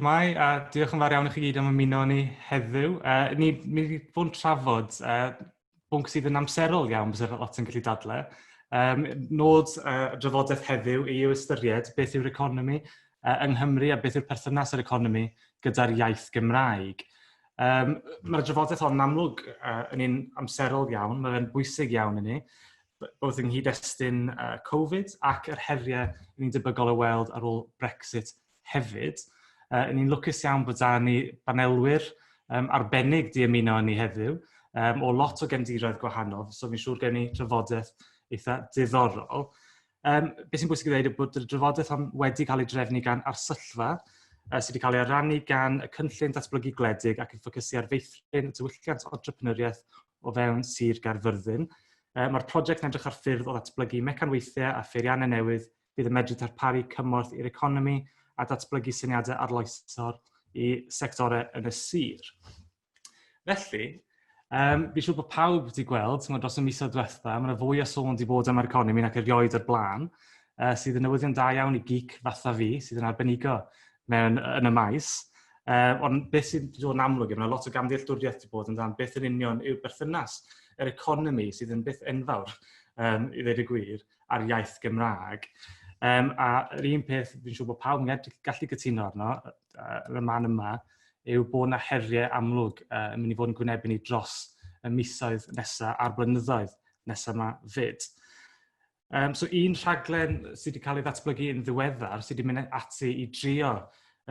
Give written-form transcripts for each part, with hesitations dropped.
Shwmai, a diolch yn fawr iawn i chi gyd am ymuno ni heddiw. Ni wedi bod yn trafod bwnc sydd yn amserol iawn, byddai'r lot yn gallu dadle. Nod drafodaeth heddiw i yw ystyried beth yw'r economi yng Nghymru a beth yw'r perthynas yr economi gyda'r iaith Gymraeg. Mae'r drafodaeth hon yn amlwg yn un amserol iawn, mae'n bwysig iawn i ni, both yng nghyd-destun Covid ac yr heriau ni'n debygol o weld ar ôl Brexit hefyd. Ni'n lwcus iawn bod da ni banelwyr arbennig di ymuno ni heddiw o lot o gefndiroedd gwahanol, so fi'n siŵr gen ni drafodaeth eitha diddorol. Beth sy'n bwysig i ddweud yw bod y drafodaeth hon wedi cael ei drefnu gan Arsyllfa, sydd wedi cael ei arannu gan y cynllun datblygu gwledig ac yn ffocysu ar feithrin y diwylliant entrepreneuriaeth o fewn Sir Gaerfyrddin. Mae'r prosiect yn edrych ar ffyrdd o ddatblygu mecanweithiau a pheiriannau newydd bydd yn medru darparu cymorth i'r economi a datblygu syniadau arloesol i sectorau yn y sir. Felly, fi'n siŵr bod pawb wedi gweld, dros y misoedd diwetha, mae yna fwy o sôn wedi bod am yr economi ac erioed o'r blaen, sydd yn newyddion da iawn i geek fatha fi, sydd yn arbenigo yn y maes. Ond beth sydd wedi dod yn amlwg, mae yna lot o gamddealltwriaeth wedi bod yn dan beth yn union yw'r berthynas yr economi sydd yn beth enfawr, i ddweud y gwir, ar iaith Gymraeg. A yr un peth, fi'n siŵr bod pawb yn gallu gytuno arno, yn y man yma, yw bod yna heriau amlwg yn mynd i fod yn gwynebu ni dros y misoedd nesaf a'r blynyddoedd nesaf yma fyd. So un rhaglen sydd wedi cael ei ddatblygu yn ddiweddar, sydd wedi mynd ati i drio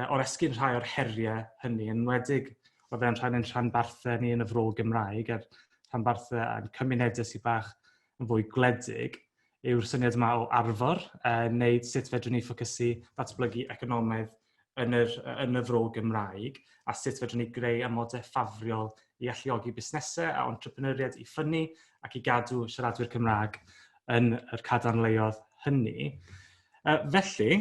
oresgyn rhai o'r heriau hynny, yn enwedig o fewn rhanbarthau ni yn y Fro Gymraeg, a'r rhanbarthau yn cymunedau sydd bach yn fwy gwledig, yw'r syniad yma o Arfor, neu sut fedrwn ni ffocysu datblygu economaidd yn y Fro Gymraeg, a sut fedrwn ni greu amodau ffafriol i alluogi busnesau a entrepreneuriaid i ffynnu ac i gadw siaradwyr Cymraeg yn yr cadarnleoedd hynny. Felly,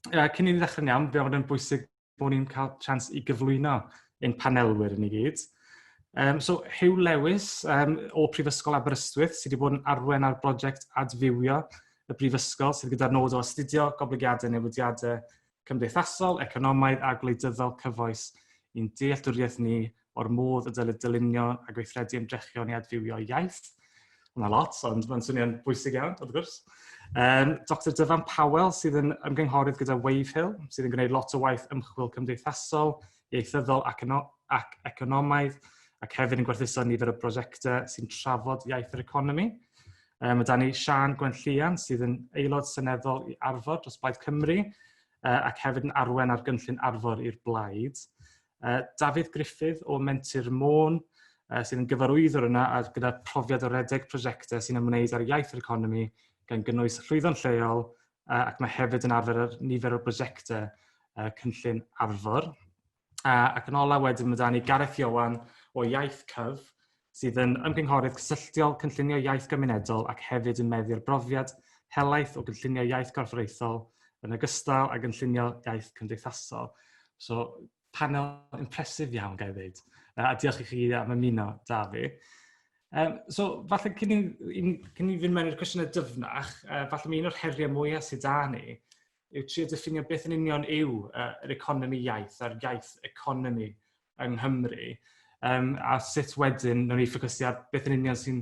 cyn i ni ddechrau'n iawn, fe fod yn bwysig bod ni'n cael chans i gyflwyno ein panelwyr yn i gyd. So, Hugh Lewis o Prifysgol Aberystwyth sydd wedi bod yn arwain ar brosiect adfywio y Brifysgol sydd gyda'r nod o astudio goblygiadau newidiadau cymdeithasol, economaidd a gwleidyddol cyfoes i'n dealltwriaeth ni o'r modd y dylid dylunio a gweithredu ymdrechion i adfywio iaith. Yna lot, ond mae'n swnio'n bwysig iawn, wrth gwrs. Dr Dyfan Powell sydd yn ymgynghorydd gyda Wave Hill, sydd yn gwneud lot o waith ymchwil cymdeithasol, ieithyddol ac economaidd, ac hefyd yn gwerthuso nifer o brosiectau sy'n trafod iaith yr economi. Mae da ni Sian Gwenllian sydd yn aelod seneddol i Arfor dros Blaid Cymru, ac hefyd yn arwain ar gynllun Arfor i'r blaid. Dafydd Griffith o Menter Môn, sydd yn gyfarwyddwr yna a gyda profiad o redeg prosiectau sy'n ymwneud ar iaith yr economi gan gynnwys llwyddon lleol, ac mae hefyd yn arfer ar nifer o brosiectau cynllun Arfor. Ac yn ola wedyn mae da ni Gareth Iowan o Iaith Cyf, sydd yn ymgynghorydd cysylltiol cynllunio iaith gymunedol ac hefyd yn meddu'r brofiad helaeth o gynllunio iaith corfforaethol yn ogystal â gynllunio iaith cymdeithasol. So, panel impresif iawn, gael ei ddweud. A diolch i chi am ymuno, da fi. So, falle cyn i fynd mewn i'r cwestiynau dyfnach, falle mae un o'r heriau mwyaf sydd da ni, yw trio diffinio beth yn union yw yr economi iaith a'r iaith economi yng Nghymru, a sut wedyn nhw'n ei ffocysu ar beth yn union sy'n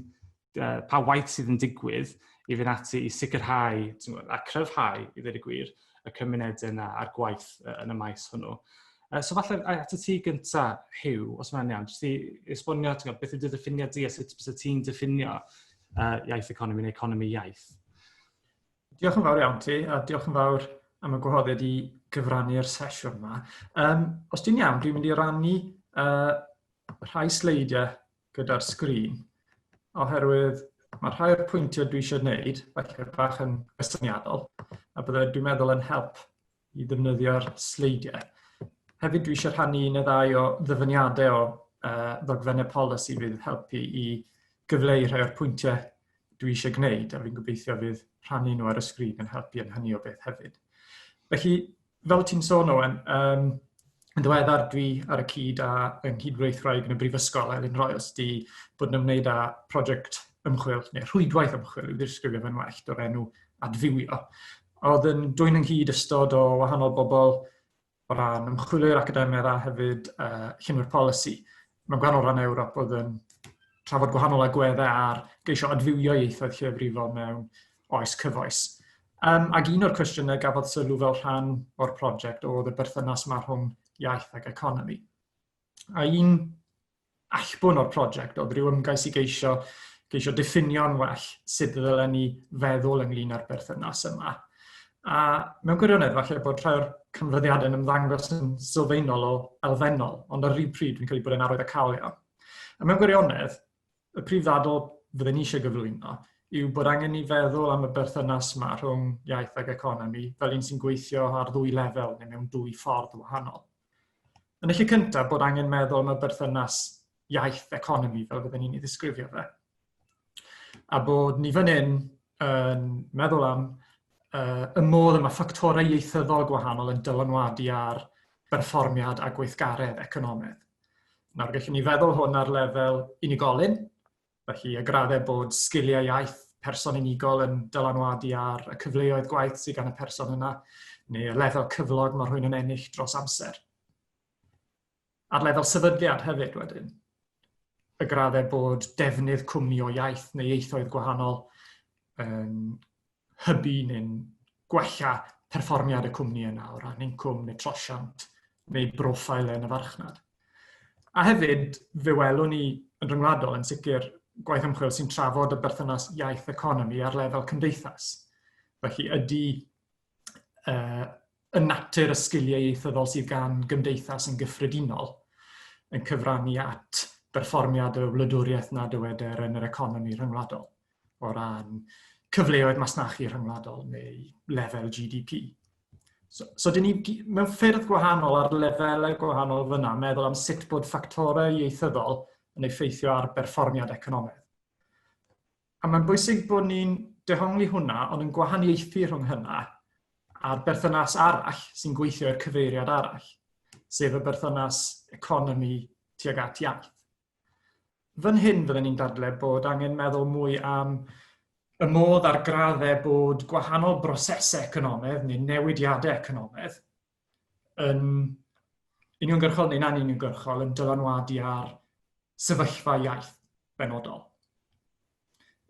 pa waith sydd yn digwydd i fynd ati i sicrhau a cryfhau, i ddweud y gwir, y cymunedau yna a'r gwaith yn y maes hwnnw. So falle at y ti gyntaf, Hugh, os mae'n iawn, jyst i esbonio beth ydy'r diffiniad di a sut bys ti'n diffinio iaith economi neu economi iaith. Diolch yn fawr iawn ti, a diolch yn fawr am y gwahoddiad i gyfrannu'r sesiwn yma. Os ti'n iawn, dwi'n mynd i rannu rhai sleidiau gyda'r sgrin, oherwydd mae rhai o'r pwyntiau dwi eisiau gwneud, falle bach yn gysyniadol, a bydde dwi'n meddwl yn help i ddefnyddio'r sleidiau. Hefyd dwi eisiau rhannu un neu ddau o ddyfyniadau o ddogfennau polisi fydd helpu i gyfleu rhai o'r pwyntiau dwi eisiau gwneud, a fi'n gobeithio fydd rhannu nhw ar y sgrin yn helpu yn hynny o beth hefyd. Felly, fel ti'n sôn Owen, yn ddiweddar dwi ar y cyd a yng nghydweithwraig yn y Brifysgol Elin Royals di bod yn ymwneud â prosiect ymchwil, neu rhwydwaith ymchwil, i'w ddisgrifio fe'n well, o'r enw adfywio. Oedd yn dwyn ynghyd ystod o wahanol bobl o ran ymchwilwyr academaidd a hefyd llynwyr polisi. Mewn gwahanol ran Ewrop oedd yn trafod gwahanol agweddau ar geisio adfywio ieithoedd llefrifol mewn oes cyfoes. Ac un o'r cwestiynau gafodd sylw fel rhan o'r prosiect oedd y berthynas yma rhwng iaith ac economi. A un allbwn o'r prosiect oedd rhyw ymgais i geisio diffinio'n well sut ddylen ni feddwl ynglyn â'r berthynas yma. A mewn gwirionedd, falle bod rhai o'r canfyddiadau yn ymddangos yn sylfaenol o elfennol, ond ar yr un pryd fi'n credu bod yn arwydd y calio. A mewn gwirionedd, y prif ddadl fydden ni eisiau gyflwyno yw bod angen ni feddwl am y berthynas yma rhwng iaith ac economi fel un sy'n gweithio ar ddwy lefel neu mewn dwy ffordd wahanol. Yn y lle cyntaf, bod angen meddwl am y berthynas iaith-economi fel fydden ni'n ei ddisgrifio fe. A bod ni fan hyn yn meddwl am y modd yma ffactorau ieithyddol gwahanol yn dylanwadu ar berfformiad a gweithgaredd economaidd. Nawr, gallwn ni feddwl hwn ar lefel unigolyn, felly y graddau bod sgiliau iaith person unigol yn dylanwadu ar y cyfleoedd gwaith sydd gan y person yna, neu y lefel cyflog mae rhywun yn ennill dros amser. Ar lefel sefydliad hefyd wedyn, y graddau bod defnydd cwmni o iaith neu ieithoedd gwahanol yn hybu neu'n gwella perfformiad y cwmni yna o ran incwm neu trosiant neu broffail yn y farchnad. A hefyd, fe welwn ni yn rhyngwladol yn sicr gwaith ymchwil sy'n trafod y berthynas iaith-economi ar lefel cymdeithas. Felly ydy y natur y sgiliau ieithyddol sydd gan gymdeithas yn gyffredinol yn cyfrannu at berfformiad y wladwriaeth na dywedir yn yr economi rhyngwladol o ran cyfleoedd masnachu rhyngwladol neu lefel GDP. So dyn ni mewn ffyrdd gwahanol ar lefelau gwahanol fyna meddwl am sut bod ffactorau ieithyddol yn effeithio ar berfformiad economaidd. A mae'n bwysig bod ni'n dehongli hwnna, ond yn gwahaniaethu rhwng hynna a'r berthynas arall sy'n gweithio i'r cyfeiriad arall, sef y berthynas economi tuag at iaith. Fan hyn fydden ni'n dadlau bod angen meddwl mwy am y modd ar graddau bod gwahanol brosesau economaidd neu newidiadau economaidd yn uniongyrchol neu'n anuniongyrchol yn dylanwadu ar sefyllfa iaith benodol.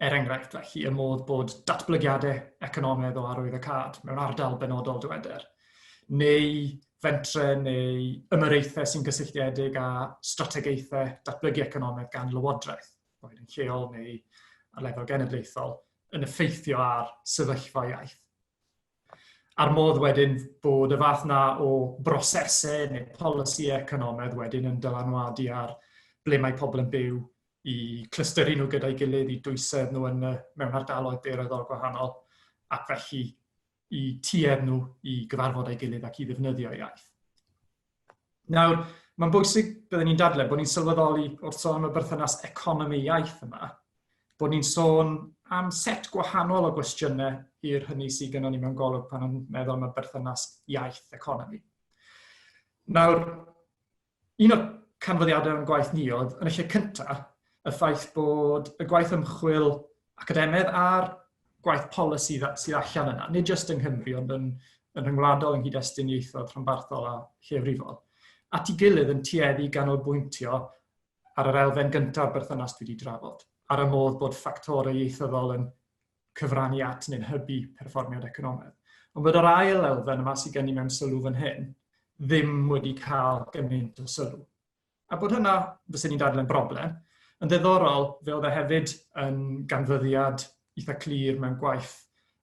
Enghraifft felly, y modd bod datblygiadau economaidd o arwydd y cad mewn ardal benodol dywedir, neu fentre neu ymyreithau sy'n gysylltiedig â strategaethau datblygu economaidd gan lywodraeth, boed yn lleol neu ar lefel genedlaethol, yn effeithio ar sefyllfa iaith. A'r modd wedyn bod y fath na o brosesau neu polisi economaidd wedyn yn dylanwadu ar ble mae pobl yn byw i clystyru nhw gyda'i gilydd, i dwysedd nhw mewn ardaloedd daearyddol gwahanol, ac felly i tuedd nhw i gyfarfod ei gilydd ac i ddefnyddio iaith. Nawr, mae'n bwysig byddwn ni'n dadlau bod ni'n sylweddoli wrth sôn am y berthynas economi iaith yma, bod ni'n sôn am set gwahanol o gwestiynau i'r hynny sydd gennym ni mewn golwg pan yn meddwl am y berthynas iaith-economi. Nawr, un o'r canfyddiadau yn gwaith ni oedd, yn y lle cyntaf, y ffaith bod y gwaith ymchwil academaidd a'r gwaith polisi sydd allan yna, nid jyst yng Nghymru, ond yn rhyngwladol yng nghyd-destun ieithoedd rhanbarthol a llefrifol, at ei gilydd yn tueddu ganolbwyntio ar yr elfen gyntaf berthynas dwi wedi drafod, ar y modd bod ffactorau ieithyddol yn cyfrannu at neu'n hybu perfformiad economaidd. Ond bod yr ail elfen yma sydd gen i mewn sylw fan hyn ddim wedi cael gymaint o sylw. A bod hynna, fyddwn ni'n dadlau'n broblem, yn ddiddorol fe oedd e hefyd yn ganfyddiad eitha clir mewn gwaith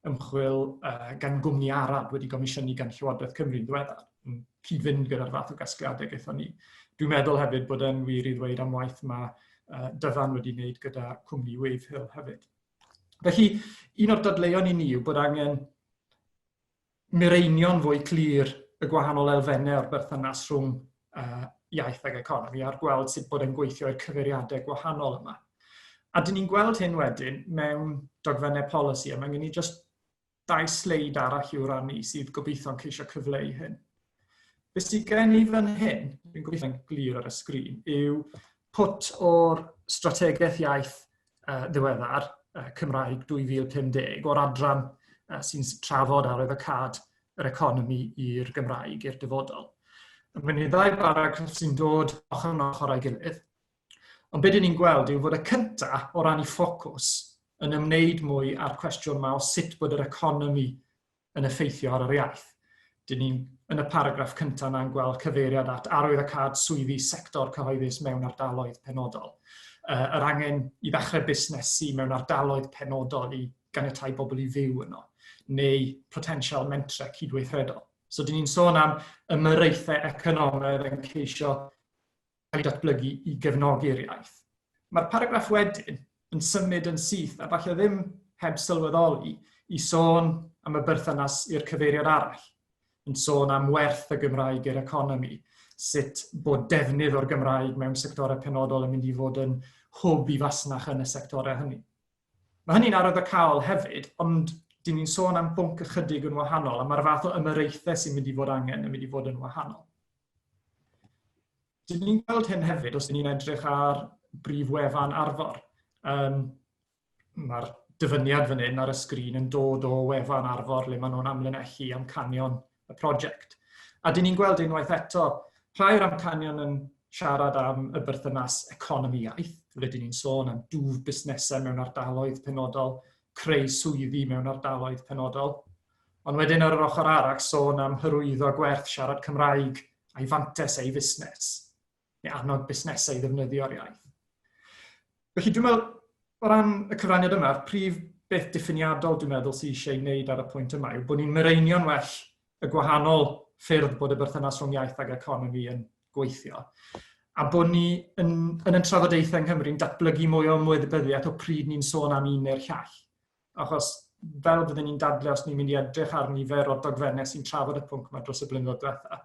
ymchwil gan gwmni Arab wedi gomisiynu gan Llywodraeth Cymru'n ddiweddar, yn cyd-fynd gyda'r fath o gasgliadau gaethon ni. Dwi'n meddwl hefyd bod e'n wir i ddweud am waith yma Dyfan wedi wneud gyda cwmni Wave Hill hefyd. Felly, un o'r dadleuon i ni yw bod angen mireinio'n fwy clir y gwahanol elfennau o'r berthynas rhwng iaith ac economi a'r gweld sut bod e'n gweithio i'r cyfeiriadau gwahanol yma. A dyn ni'n gweld hyn wedyn mewn dogfennau polisi, a mae gen i just 2 sleid arall i'w rannu sydd gobeithio'n ceisio cyfleu hyn. Be sydd gen i fan hyn, dwi'n gobeithio'n glir ar y sgrin, yw pwt o'r strategaeth iaith ddiweddar Cymraeg 2050 o'r adran sy'n trafod arwydd y cad yr economi i'r Gymraeg, i'r dyfodol. Fyny ddau baragraff sy'n dod ochr yn ochr a'i gilydd. Ond beth ni'n gweld yw fod y cyntaf o ran i ffocws yn ymwneud mwy ar cwestiwn yma o sut bod yr economi yn effeithio ar yr iaith. Dyn ni'n yn y paragraff cyntaf na'n gweld cyfeiriad at arwyddocâd swyddi sector cyhoeddus mewn ardaloedd penodol. Yr angen i ddechrau busnesu mewn ardaloedd penodol i ganiatáu bobl i fyw yno, neu potensial mentre cydweithredol. So dyn ni'n sôn am ymyrraethau economaidd yn ceisio cael ei datblygu i gefnogi'r iaith. Mae'r paragraff wedyn yn symud yn syth, a falle ddim heb sylweddoli, i sôn am y berthynas i'r cyfeiriad arall, yn sôn am werth y Gymraeg i'r economi, sut bod defnydd o'r Gymraeg mewn sectorau penodol yn mynd i fod yn hwb i fasnach yn y sectorau hynny. Mae hynny'n arwyddocâd hefyd, ond dyn ni'n sôn am bwnc ychydig yn wahanol, a mae'r fath o ymyrraethau sy'n mynd i fod angen yn mynd i fod yn wahanol. Dyn ni'n gweld hyn hefyd os dyn ni'n edrych ar brif wefan Arfor. Mae'r dyfyniad fan hyn ar y sgrin yn dod o wefan Arfor le maen nhw'n amlinellu amcanion y prosiect. A dyn ni'n gweld unwaith eto, rhai o'r amcanion yn siarad am y berthynas economi iaith, ble dyn ni'n sôn am dwf busnesau mewn ardaloedd penodol, creu swyddi mewn ardaloedd penodol. Ond wedyn ar yr ochr arall sôn am hyrwyddo gwerth siarad Cymraeg a'i fantes ei fusnes, neu annog busnesau i ddefnyddio'r iaith. Felly dwi'n meddwl, o ran y cyfraniad yma, prif beth diffiniadol dwi'n meddwl sydd eisiau wneud ar y pwynt yma yw bod ni'n mireinio'n well y gwahanol ffyrdd bod y berthynas rhwng iaith ag economi yn gweithio. A bod ni yn y trafodaethau yng Nghymru'n datblygu mwy o ymwybyddiaeth o pryd ni'n sôn am un neu'r llall. Achos fel byddwn ni'n dadle os ni'n mynd i edrych ar nifer o dogfennau sy'n trafod y pwnc yma dros y blynyddoedd diwethaf.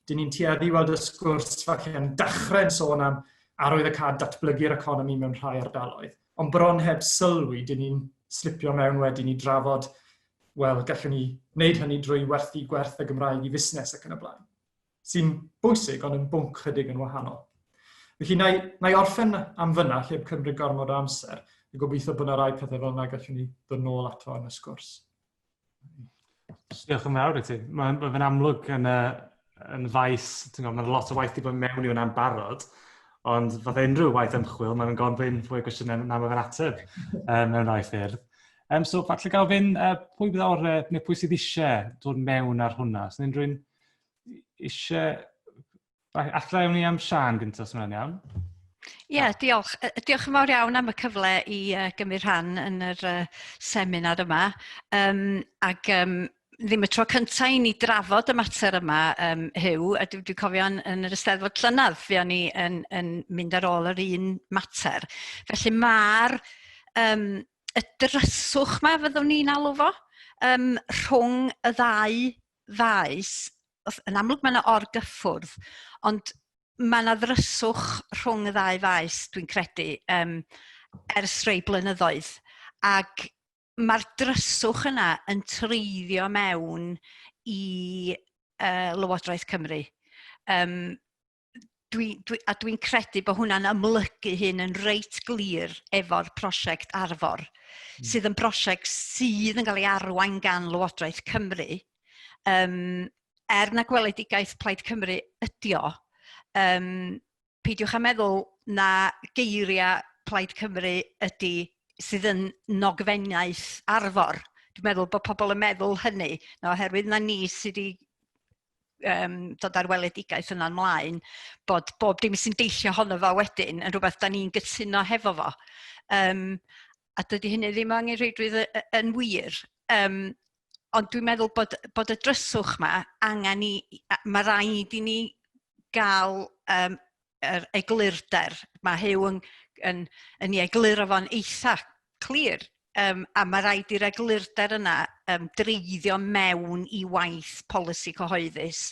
Dyn ni'n tueddu weld y sgwrs falle yn dechrau'n sôn am arwyddocâd datblygu'r economi mewn rhai ardaloedd. Ond bron heb sylwi, dyn ni'n slipio mewn wedyn i drafod, wel, gallwn ni wneud hynny drwy werthu gwerth y Gymraeg i fusnes ac yn y blaen. Sy'n bwysig, ond yn bwnc chydig yn wahanol. Felly, na i orffen am fyna, lle cymryd gormod o amser, a gobeithio bod yna rai pethau fel yna gallwn ni ddod nôl ato yn y sgwrs. Diolch yn fawr i ti. Mae'n amlwg yn faes, mae'n lot o waith i bod mewn i hwnna'n barod, ond fath unrhyw waith ymchwil, mae'n gofyn fwy o gwestiynau na mae'n ateb mewn rhai ffyrdd. So, falle gael fynd, pwy bydd o'r, neu pwy sydd eisiau dod mewn ar hwnna? So, unrhyw'n eisiau... Alla iawn ni am Sian gyntaf, sy'n iawn? Ie, diolch. Diolch yn fawr iawn am y cyfle i gymryd rhan yn yr seminar yma. Ddim y tro cyntaf i ni drafod y mater yma, Hyw, a dwi'n cofio yn yr Eisteddfod llynedd, fuon ni yn mynd ar ôl yr un mater. Felly mae'r y dryswch yma, fyddwn ni'n alw fo, rhwng y ddau faes. Yn amlwg mae yna orgyffwrdd, ond mae yna ddryswch rhwng y ddau faes, dwi'n credu, ers rhai blynyddoedd. Ac mae'r dryswch yna yn treiddio mewn i Lywodraeth Cymru. Dwi'n credu bod hwnna'n ymlygu hyn yn reit glir efo'r prosiect Arfor, sydd yn prosiect sydd yn cael ei arwain gan Lywodraeth Cymru. Na gweledigaeth Plaid Cymru ydi o, peidiwch â meddwl na geiriau Plaid Cymru ydi sydd yn nogfennaeth Arfor. Dwi'n meddwl bod pobl yn meddwl hynny, oherwydd na ni sydd wedi dod ar weledigaeth yna'n mlaen, bod bob dim sy'n deillio honno fo wedyn yn rhywbeth da ni'n gytuno hefo fo. A dydy hynny ddim angen rheidrwydd yn wir. Ond dwi'n meddwl bod y dryswch yma angen mae rhaid i ni gael yr eglurder. Mae Hyw yn ei egluro fo'n eitha clir. A mae rhaid i'r eglurder yna dreiddio mewn i waith polisi cyhoeddus.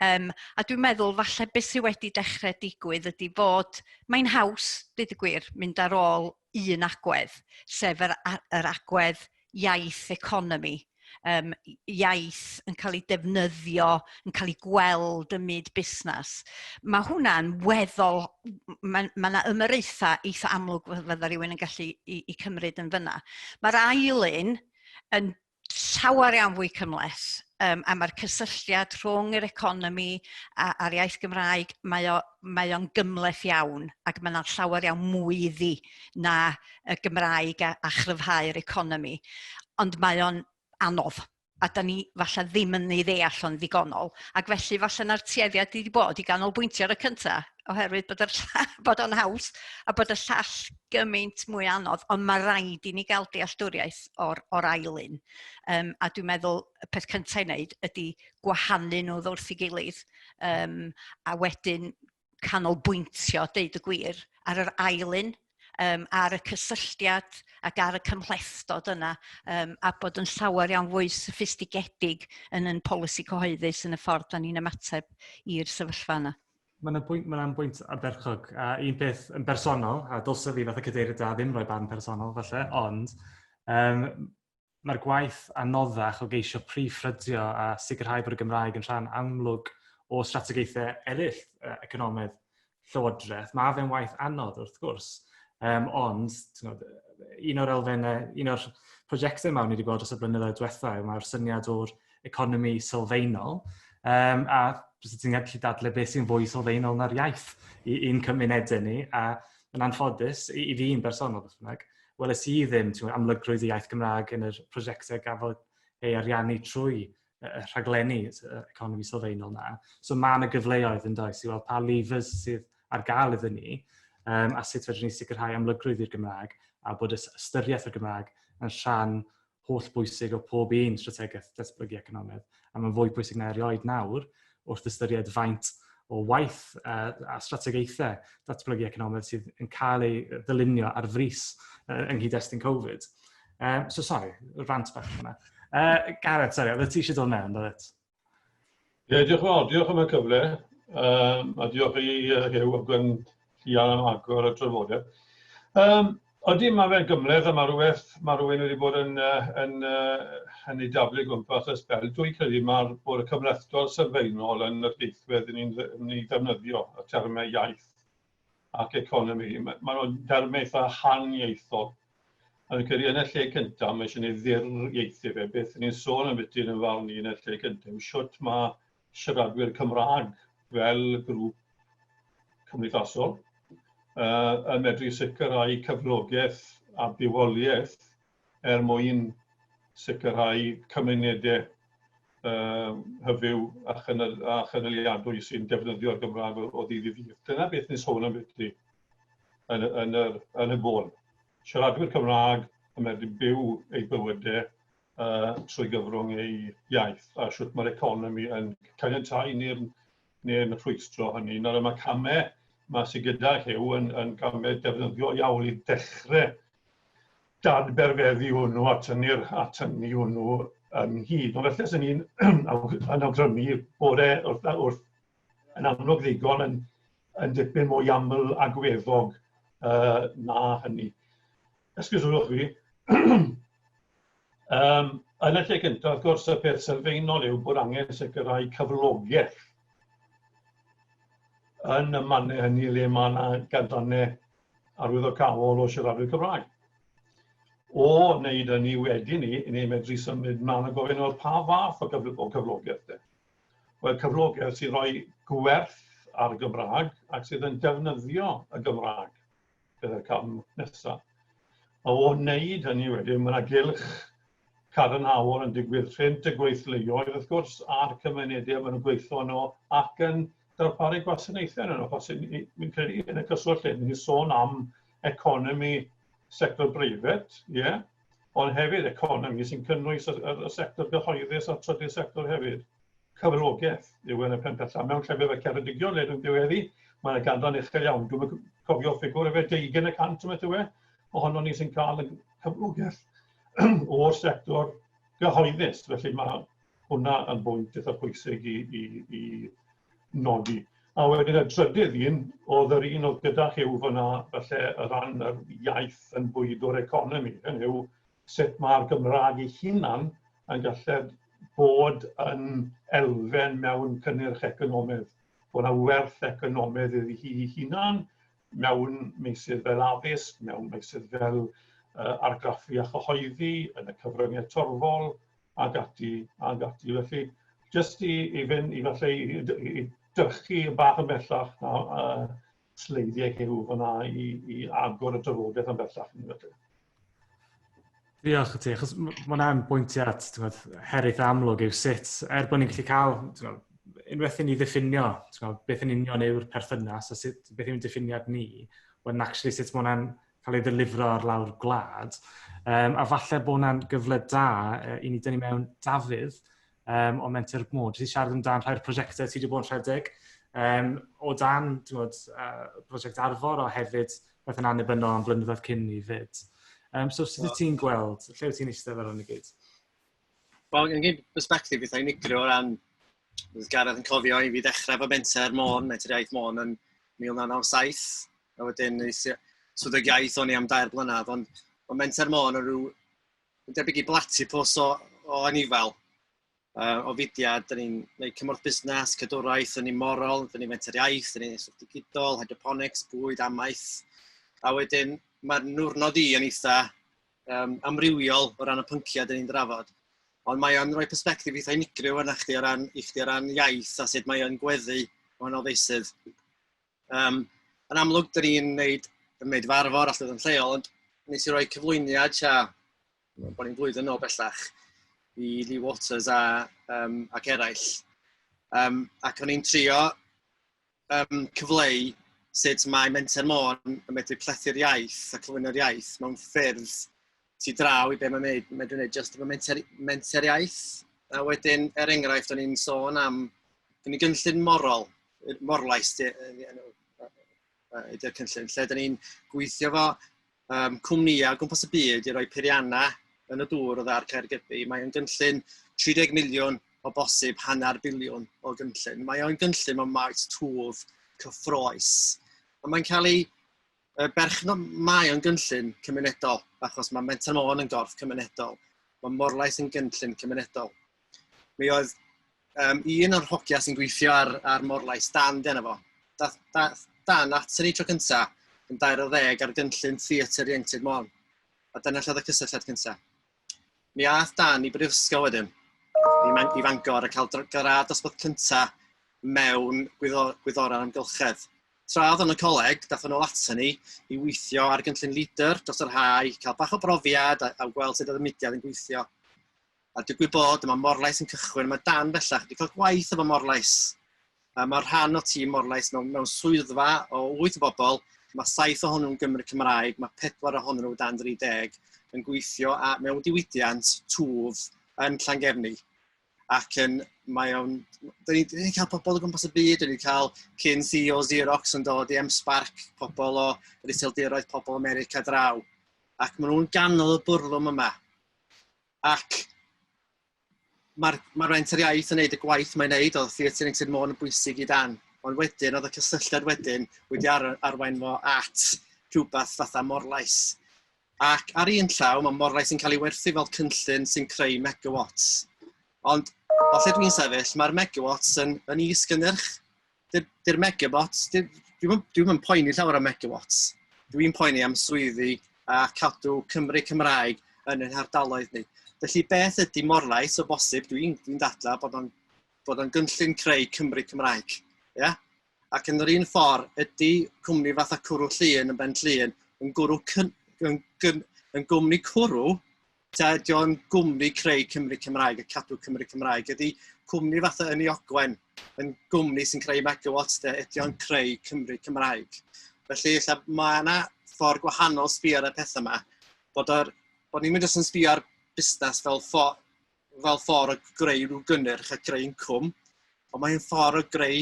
A dwi'n meddwl falle beth sydd wedi dechrau digwydd ydy bod mae'n haws, dweud y gwir, mynd ar ôl un agwedd, sef yr agwedd iaith economi. Iaith yn cael ei defnyddio, yn cael ei gweld ym myd busnes. Mae hwnna'n weddol, mae yna ymyrraethau eitha amlwg fydda rhywun yn gallu i cymryd yn fyna. Mae'r ail un yn llawer iawn fwy cymhles. a mae'r cysylltiad rhwng yr economi a'r iaith Gymraeg, mae o'n gymleth iawn, ac mae yna'n llawer iawn mwy iddi na y Gymraeg a chryfhau'r economi. Ond mae o'n anodd, a da ni falle ddim yn ei ddeall o'n ddigonol. Ac felly falle na'r tueddiad wedi bod i ganolbwyntio ar y cyntaf, oherwydd bod o'n haws a bod y llall gymaint mwy anodd, ond mae rhaid i ni gael dealltwriaeth o'r ailyn. A dwi'n meddwl y peth cyntaf i wneud ydy gwahanu nhw wrth ei gilydd, a wedyn canolbwyntio, deud y gwir, ar yr ailyn, ar y cysylltiad ac ar y cymhlethdod yna, a bod yn llawer iawn fwy soffistigedig yn polisi cyhoeddus yn y ffordd da ni'n ymateb i'r sefyllfa yna. Mae'n bwynt aberchog. Un peth yn bersonol, a dylse fi fath o cadeirydd da ddim rhoi barn personol falle, ond mae'r gwaith anoddach o geisio prif-ffrydio a sicrhau bod y Gymraeg yn rhan amlwg o strategaethau eraill economaidd llywodraeth. Mae fe'n waith anodd wrth gwrs. Ond, un o'r prosiectau yma ni wedi gweld dros y blynyddoedd diwethaf, mae'r syniad o'r economi sylfaenol, a ti'n gallu dadlau beth sy'n fwy sylfaenol na'r iaith i'n cymunedau ni, a yn anffodus, i fi'n bersonol, weles i ddim amlygrwydd y iaith Gymraeg yn yr prosiectau gafodd ei ariannu trwy rhaglenni economi sylfaenol na. So mae yna gyfleoedd yn does i weld pa levers sydd ar gael iddyn ni, a sut fedrwn ni sicrhau amlygrwydd i'r Gymraeg, a bod ystyriaeth y Gymraeg yn rhan holl bwysig o pob un strategaeth datblygu economaidd. A mae'n fwy bwysig na erioed nawr wrth ystyried faint o waith a strategaethau datblygu economaidd sydd yn cael ei ddylunio ar frys yng nghyd-destun Covid. Sorry, rant bach yma. Gareth, sorry, oedd ti eisiau dod mewn, dod? Ie, diolch am y cyfle, a diolch i Hew ac yn Ian am agor y trafodaeth. Ydy, mae fe'n gymleth a mae rhywun wedi bod yn ei daflu gwmpas y spel. Dwi'n credu bod y cymlethdod sylfaenol yn yr ieithwedd ni'n ddefnyddio y termau iaith ac economi. Mae nhw'n termau eitha haniaethol. A fi'n credu yn y lle cyntaf, mae eisiau ni ddirieithu fe. Beth ni'n sôn am beth yn fawr ni yn y lle cyntaf yw sut mae siaradwyr Cymraeg fel grŵp cymdeithasol yn medru sicrhau cyflogaeth a bywoliaeth mwyn sicrhau cymunedau hyfyw a chanlyniadwy sy'n defnyddio'r Gymraeg o ddydd i ddydd. Dyna beth ni'n sôn am beth yn y bôn. Siaradwyr Cymraeg yn medru byw eu bywydau trwy gyfrwng eu iaith a sut mae'r economi yn caniatáu neu'n rhwystro hynny. Nawr mae camau sydd gyda Hew yn camau defnyddio iawn i dechrau dadberfeddu hwnnw a tynnu hwnnw yn hyd. Ond felly, sy'n ni'n yn awgrymu bod wrth yn amlwg ddigon yn dipyn mwy aml agweddog na hynny. Esguswch fi. Yn y lle cyntaf, wrth gwrs, y peth sylfaenol yw bod angen sicrhau cyflogaeth yn y mannau hynny le mae yna gadrannau arwyddocaol o siaradwyr Cymraeg. O wneud hynny wedi ni medru symud mlaen a gofyn o'r pa fath o cyflogaeth. Wel, cyflogaeth sy'n rhoi gwerth ar y Gymraeg ac sydd yn defnyddio y Gymraeg gyda'r cam nesaf. O wneud hynny wedi, mae yna gylch cadarnhaol yn digwydd rhynt y gweithleoedd, wrth gwrs, a'r cymunedau maen nhw'n gweithio nhw ac yn darparu gwasanaethau yn yno. Mi'n credu yn y cyswllt hyn, ni'n sôn am economi sector breifat, ond hefyd economi sy'n cynnwys y sector gyhoeddus a trydydd sector hefyd. Cyflogaeth yw yn y pen pella. Mewn llefydd y Ceredigion, le dwi'n diweddu, mae'n gadran uchel iawn. Dwi'n cofio ffigwr efo 20% yma tywe, ohono ni sy'n cael y cyflogaeth o'r sector gyhoeddus. Felly mae hwnna yn bwynt eitha pwysig i nodi. A wedyn y drydydd un, oedd yr un oedd gyda Hew fyna, falle y ran yr iaith yn bwyd o'r economi. Hynny yw sut mae'r Gymraeg ei hunan yn gallu bod yn elfen mewn cynnyrch economaidd. Bod yna werth economaidd iddi hi hunan mewn meysydd fel addysg, mewn meysydd fel argraffu a chyhoeddi, yn y cyfryngau torfol, ag ati. Felly, jyst i fynd i falle i dyrchu bach yn bellach na sleidiau cyw fyna i agor y drafodaeth yn bellach. Diolch i ti, achos mae hwnna'n bwyntiad heriaeth amlwg yw sut, bod ni'n gallu cael unwaith i ni ddiffinio beth yn union yw'r perthynas a sut, beth yw'n diffiniad ni, when actually sut mae hwnna'n cael ei ddilifro ar lawr gwlad. A falle bod hwnna'n gyfle da i ni dynnu mewn dafydd o Menter Mod. Ti siarad amdano rhai'r prosiectau ti wedi bod yn rhedeg o dan prosiect Arfor o hefyd beth yn annibynnol am blynyddoedd cyn ni fyd. So, sut ti'n gweld? Lle wyt ti'n eistedd fel hwn i gyd? Wel, yn gyd perspektif eitha unigryw o ran, Gareth yn cofio i fi ddechrau efo Menter Iaith Môn yn 1997. A wedyn, swydog iaith o'n i am 2 blynedd, ond Menter Môn yn rhyw debyg i blatipws o anifel. O fudiad, da ni'n gwneud cymorth busnes, cadwraeth, da ni'n moral, da ni'n Menter Iaith, da ni'n swydog digidol, hydroponics, bwyd, amaeth. A wedyn, mae'r nwrnod i yn eitha amrywiol o ran y pynciau dyn ni'n drafod. Ond mae o'n rhoi perspektif eitha unigryw yna i chdi o ran iaith a sut mae o'n gweddu o'n feisydd. Yn amlwg, dyn ni'n gwneud farfor allwedd yn lleol, ond nes i roi cyflwyniad bod ni'n blwyddyn o bellach i Lee Waters ac eraill. Ac o'n i'n trio cyfleu sut mae Menter Môn yn medru plethu'r iaith a cyflwyno'r iaith mewn ffyrdd ti draw i be mae'n medru wneud jyst efo Menter Iaith. A wedyn, enghraifft, o'n i'n sôn am gynnu gynllun morlais ydy'r cynllun, lle da ni'n gweithio fo cwmnïau o gwmpas y byd i roi peirianna yn y dŵr o ddar Caergybi. Mae'n gynllun 30 miliwn o bosib 1/2 biliwn o gynllun. Mae o'n gynllun mewn maes twf cyffroes. A mae'n cael ei mae o'n gynllun cymunedol, achos mae Menter Môn yn gorff cymunedol. Mae Morlais yn gynllun cymunedol. Mi oedd un o'r hogia sy'n gweithio ar Morlais, Dan dyna fo. Dan at ni tro cyntaf yn 2010 ar gynllun Theatr Ieuenctid Môn. A dyna lle oedd y cysylltiad cyntaf. Mi aeth Dan i brifysgol wedyn, i Fangor a cael grad dosbarth cyntaf mewn gwyddorau amgylchedd. Tra oedd yn y coleg, dath nhw ato ni i weithio ar gynllun leader dros yr hau, cael bach o brofiad a gweld sut oedd y mudiad yn gweithio. A dwi'n gwybod, mae Morlais yn cychwyn, mae Dan bellach wedi cael gwaith efo Morlais. Mae'r rhan o tîm Morlais mewn swyddfa o 8 bobl, mae 7 ohonyn nhw'n Gymru Cymraeg, mae 4 ohonyn nhw dan 30 yn gweithio mewn diwydiant twf yn Llangefni. Ac mae o'n... Dyn ni'n cael pobl o gwmpas y byd, dyn ni'n cael cyn CEO Xerox yn dod i M-Sparc, pobl o iseldiroedd pobl America draw. Ac maen nhw'n ganol y bwrlwm yma. Ac mae'r Menter Iaith yn gwneud y gwaith mae'n gwneud, oedd Theatr Ieuenctid Môn yn bwysig i Dan. Ond wedyn, oedd y cysylltiad wedyn wedi arwain fo at rhywbeth fatha Morlais. Ac ar un llaw, mae Morlais yn cael ei werthu fel cynllun sy'n creu megawatts. Ond o lle dwi'n sefyll, mae'r megawatts yn is-gynnyrch. Di'r megawatts, dwi'n yn poeni llawer o megawatts. Dwi'n poeni am swyddi a cadw Cymru Cymraeg yn ein hardaloedd ni. Felly beth ydy Morlais o bosib, dwi'n dadla bod o'n gynllun creu Cymru Cymraeg. Yeah? Ac yn yr un ffordd, ydy cwmni fatha Cwrw Llŷn yn Ben Llŷn yn gwmni cwrw, ydy o'n gwmni creu Cymru Cymraeg a cadw Cymru Cymraeg. Ydy cwmni fatha yn ei ogwen yn gwmni sy'n creu megawatts, ydy o'n creu Cymru Cymraeg. Felly mae yna ffordd gwahanol sbio ar y pethau yma, bod ni'n mynd yn sbio ar busnes fel ffordd o greu rhyw gynnyrch a greu incwm, ond mae'n ffordd o greu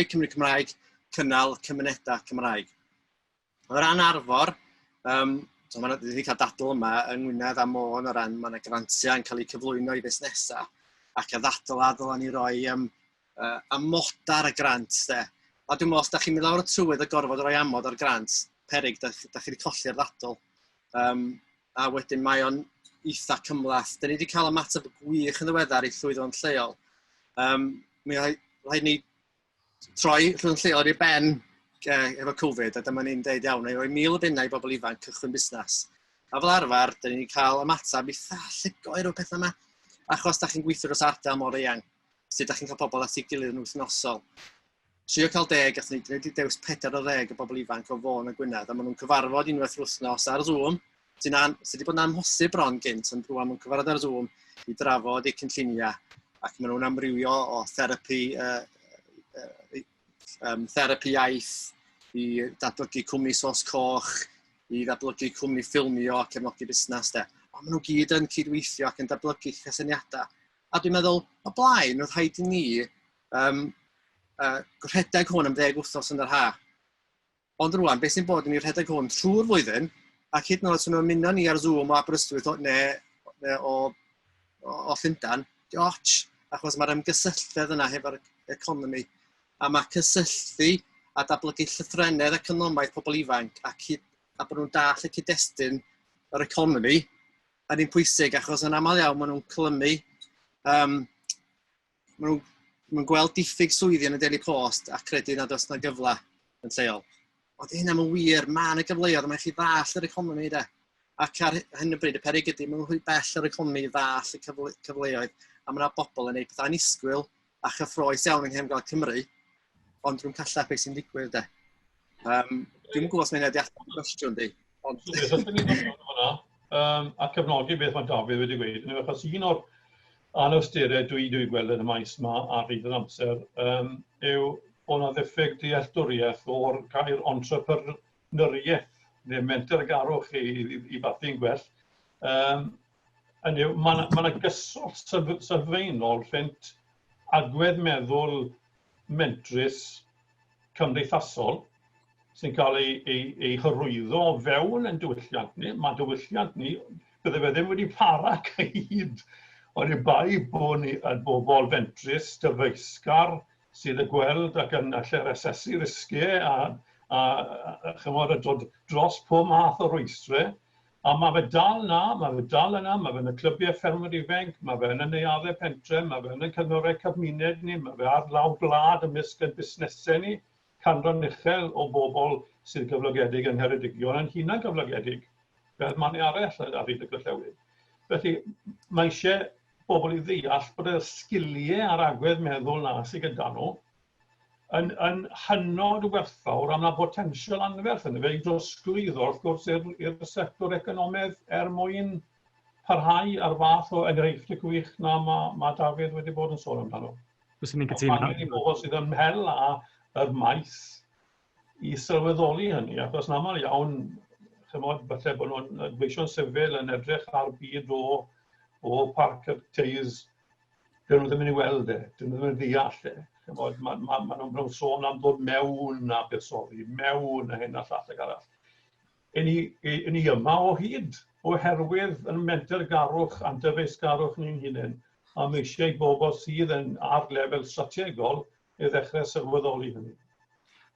Cymru Cymraeg, cynnal cymunedau Cymraeg. O ran Arfor, mae wedi cael dadl yma yng Ngwynedd a Môn o ran mae yna grantiau yn cael eu cyflwyno i busnesau ac a ddadl ni roi amodar y grant. A dwi'n meddwl, os da chi'n mynd lawr y trywydd y gorfod o roi amod ar grant, peryg, da chi wedi colli'r ddadl. A wedyn mae o'n eitha cymlath. Da ni wedi cael ymateb gwych yn ddiweddar i llwyddo'n lleol. Mi rhaid ni troi llwyddo'n lleol i'r ben efo Covid, a dyma ni'n deud iawn, roi 1,000 o bunnau i bobl ifanc cychwyn busnes. A fel arfer, da ni'n cael ymateb eitha llugoer o pethau yma. achos da chi'n gweithio dros ardal mor eang, sydd da chi'n cael pobl at ei gilydd yn wythnosol. Trio cael 10, gath ni wedi dewis 4 o 10 o bobl ifanc o Fôn a Gwynedd, a maen nhw'n cyfarfod unwaith wythnos ar Zoom, sydd wedi bod yn amhosib bron gynt, yn rwan nhw'n cyfarfod ar Zoom i drafod eu cynlluniau, ac maen nhw'n amrywio o therapi iaith, i datblygu cwmni sos coch, i datblygu cwmni ffilmio a cefnogi busnes. Ond maen nhw gyd yn cydweithio ac yn datblygu cysyniadau. A dwi'n meddwl, o blaen, oedd rhaid i ni rhedeg hwn am 10 wythnos yn yr ha. Ond rwan, beth sy'n bod yn ei rhedeg hwn trwy'r flwyddyn, ac hyd yn oed sy'n ymuno ni ar Zoom o Aberystwyth neu o Llundain, dioch, achos mae'r ymgysylltedd yna hefo'r economi, a mae cysylltu a datblygu llythrennedd economaidd pobl ifanc a bod nhw'n dall y cyd-destun yr economi yn un pwysig, achos yn aml iawn maen nhw'n clymu, maen nhw'n gweld diffyg swyddi yn y Daily Post a credu nad oes yna gyfle yn lleol. Ond hynna mae'n wir, mae'n y gyfleoedd, mae'n chi ddall yr economi de. Ac ar hyn o bryd, y peryg ydy, mae'n rhy bell yr economi ddall y cyfleoedd, a mae yna bobl yn gwneud pethau anisgwyl a chyffroes iawn yng Nghefn Gwlad Cymru, ond rwy'n calla beth sy'n digwydd de. Dwi'n gwybod os mae'n edrych allan cwestiwn di. Beth ydyn ni'n dod hwnna, a cefnogi beth mae Dafydd wedi gweud, achos un o'r anawsterau dwi'n gweld yn y maes yma ar hyd yn amser yw bod yna ddiffyg dealltwriaeth o'r gair entrepreneuriaeth, neu mentorgarwch i bathu'n gwell. Mae yna gyswllt sylfaenol rhynt agwedd meddwl mentrus cymdeithasol sy'n cael ei hyrwyddo fewn yn diwylliant ni. Mae diwylliant ni, bydde fe ddim wedi para caid, ond i bai bod ni yn bobl fentrus, dyfeisgar, sydd y gweld ac yn allu'r asesu risgau a chymod a dod dros pob math o rwystrau. A mae fe dal yna, mae fe yn y clybiau ffermwyr ifanc, mae fe yn y neuaddau pentre, mae fe yn y cyngorau cymuned ni, mae fe ar lawr gwlad ymysg yn busnesau ni, canran uchel o bobl sydd gyflogedig yn Ngheredigion yn hunan gyflogedig, fel man i arall ar hyd y gorllewin. Felly, mae eisiau bobl i ddeall bod y sgiliau a'r agwedd meddwl na sydd gyda nhw yn hynod werthfawr am na potensial anferth yn fe i drosglwyddo wrth gwrs i'r sector economaidd mwyn parhau ar fath o enghreifftiau gwych na mae Dafydd wedi bod yn sôn amdano. Fyswn ni'n cytuno. Mae gen i bobl sydd yn mhel yr maes i sylweddoli hynny, achos yn aml iawn, chymod, falle bod nhw'n gweision sifil yn edrych ar byd o parc y teis, dyn nhw ddim yn ei weld dyn nhw ddim yn ddeall Mae nhw'n sôn am ddod mewn a buddsoddi, mewn a hyn a llall ag arall. Yn ni yma o hyd, oherwydd yn mentorgarwch a'n dyfeisgarwch ni'n hunain, a mae eisiau bobl sydd yn ar lefel strategol i ddechrau sylweddoli hynny.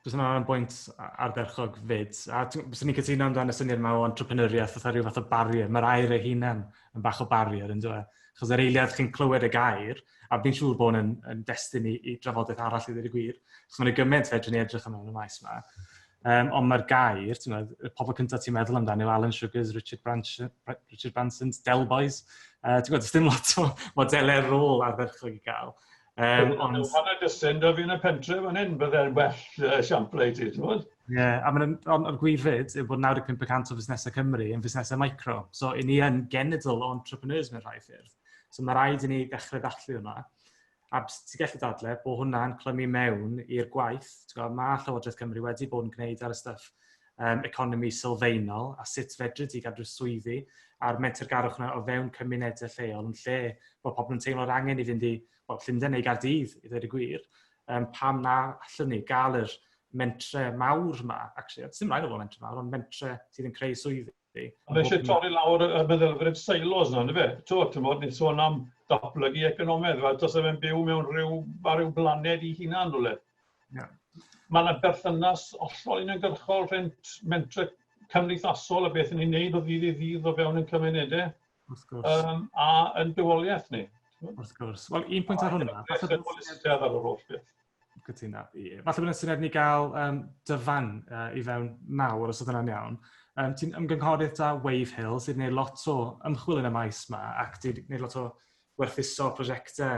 Bydd yna'n bwynt ardderchog fyd. A bydd ni'n cytuno amdano y syniad yma o entrepreneuriaeth fatha rhyw fath o barrier. Mae'r air ei hunain yn bach o barrier, yn dweud. Chos yr eiliad chi'n clywed y gair, a bydd'n siŵr bod yn destun i drafodaeth arall i ddweud y gwir. Chos mae'n gymaint fedrwn ni edrych yma yn y maes yma. Ond mae'r gair, y pobl cyntaf ti'n meddwl amdano, Alan Sugars, Richard Branson's, Del Boys. Ti'n gwybod, dim lot o modelau rôl ardderchog i gael. Ond hwnna dysyn, da fi'n y pentre fan hyn, byddai'n well siamplau ti, ti'n gwybod? Ie, ond gwirfyd yw bod 95% o fusnesau Cymru yn fusnesau micro. So, i ni yn genedl o entrepreneurs mewn rhai ffyrdd. So, mae rhaid i ni dechrau ddathlu hwnna. A ti'n gallu dadle bod hwnna'n clymu mewn i'r gwaith. Mae Llywodraeth Cymru wedi bod yn gwneud ar y stuff economi sylfaenol a sut fedri ti gadw swyddi a'r mentorgarwch yna o fewn cymunedau lleol yn lle bod pobl yn teimlo'r angen i fynd i Llundain neu Gaerdydd, i ddweud y gwir. Pam na allwn ni gael yr mentre mawr yma, actually. Dim rhaid o fod mentre mawr, ond mentre sydd yn creu swyddi. Mae eisiau torri lawr y meddylfryd silos yna, ynddo fe? Ti'n bod, ni'n sôn am datblygu economaidd, fel dos efo'n byw mewn rhyw blaned i hunan, dwle. Mae yna berthynas ollol uniongyrchol rhynt mentre cymdeithasol a beth yn ei wneud o ddydd i ddydd o fewn yn cymunedau. A yn bywoliaeth ni. Wrth gwrs. Wel, un pwynt ar hwnna. Falle bod yn syniad ni gael dyfan i fewn nawr, os oedd yna'n iawn. Ti'n ymgynghorydd da Wave Hill, sydd wedi gwneud lot o ymchwil yn y maes yma, ac wedi gwneud lot o gwerthuso prosiectau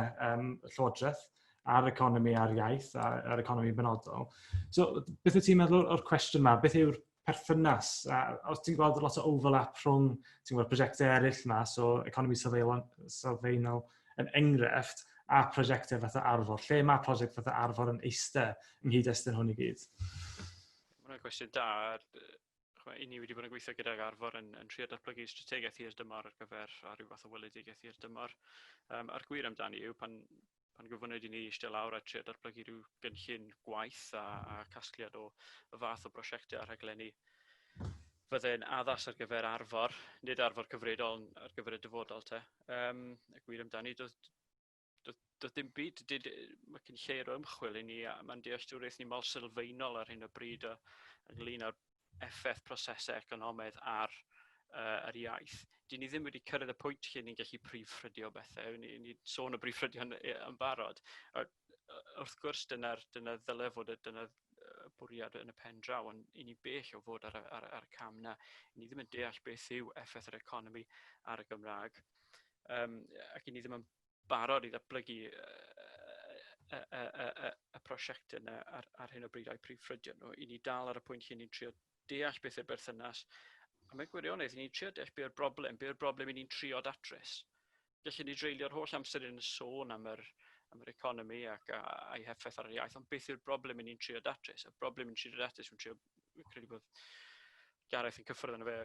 Llywodraeth a'r economi a'r iaith, a'r economi benodol. So, beth wyt ti'n meddwl o'r cwestiwn yma? Beth yw'r perthynas? Os ti'n gweld lot o overlap rhwng prosiectau eraill yma, so economi sylfaenol yn enghraifft, a prosiectau fatha Arfor. Lle mae prosiect fatha Arfor yn eistedd yng nghyd-destun hwn i gyd? Mae'n cwestiwn da. I ni wedi bod yn gweithio gyda'r Arfor yn trio datblygu strategaeth hir dymor ar gyfer rhyw fath o weledigaeth hir dymor. A'r gwir amdani yw pan gyfynwyd i ni eistedd lawr a trio datblygu rhyw gynllun gwaith a casgliad o y fath o brosiectau a rhaglenni fydde'n addas ar gyfer Arfor, nid Arfor cyfredol ar gyfer y dyfodol te. Y gwir amdani, doedd dim byd, mae cyn lleir o ymchwil i ni, a mae'n dealltwriaeth ni mol sylfaenol ar hyn o bryd ynglyn â'r effaith prosesau economaidd ar yr iaith. Dyn ni ddim wedi cyrraedd y pwynt lle ni'n gallu prifffrydio bethau. Ni sôn o brifffrydio yn barod. Wrth gwrs, dyna ddylai fod dyna bwriad yn y pen draw, ond i ni bell o fod ar y cam na. Ni ddim yn deall beth yw effaith yr economi ar y Gymraeg. Ac i ni ddim yn barod i ddatblygu y prosiect yna ar hyn o bryd a'i prifffrydio nhw. I ni dal ar y pwynt lle ni'n trio deall beth yw'r berthynas. A mae'n gwirionedd, i ni'n trio deall be'r broblem i ni'n trio datrys. Gallwn ni dreulio'r holl amser yn sôn am yr economi ac a'i heffaith ar yr iaith, ond beth yw'r broblem i ni'n trio datrys? Y broblem i'n trio datrys, fi'n credu bod Gareth yn cyffwrdd yna fe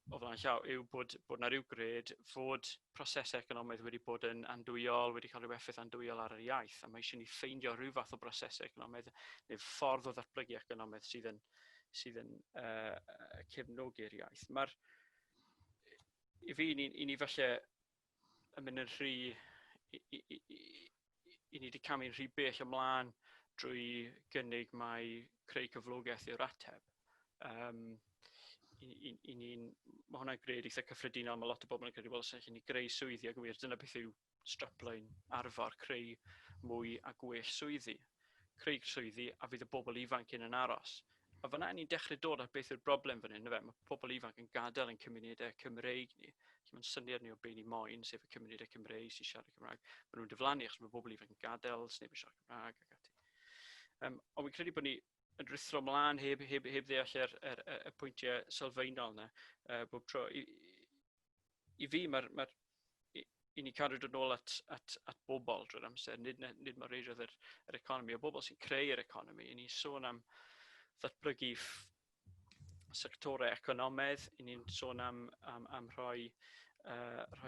o flaen llaw, yw bod na ryw gred fod prosesau economaidd wedi bod yn andwyol, wedi cael rhyw effaith andwyol ar yr iaith, a mae eisiau ni ffeindio rhyw fath o brosesau economaidd neu ffordd o ddatblygu economaidd sydd yn cefnogi'r iaith. I fi, i ni falle yn mynd yn rhy, i ni wedi camu'n rhy bell ymlaen drwy gynnig mai creu cyflogaeth yw'r ateb. Mae hwnna'n gred eitha cyffredinol, mae lot o bobl yn credu bod sy'n ni greu swyddi a gwir, dyna beth yw strapline Arfor, creu mwy a gwell swyddi. Creu swyddi a fydd y bobl ifanc yn aros. A fyna ni'n dechrau dod ar beth yw'r broblem fan hyn, mae pobl ifanc yn gadael yn cymunedau Cymreig ni. Mae'n syniad ni o be ni moyn, sef y cymunedau Cymreig sy'n siarad Cymraeg. Maen nhw'n diflannu achos mae pobl ifanc yn gadael, sneb yn siarad Cymraeg ac ati. Ond fi'n credu bod ni yn rithro mlaen heb ddeall y pwyntiau sylfaenol yna. Bob tro. I fi, i ni cadw dod nôl at bobl drwy'r amser, nid mae'r reidrwydd yr economi, o bobl sy'n creu'r economi. I ni sôn am ddatblygu sectorau economaidd, i ni'n sôn am rhoi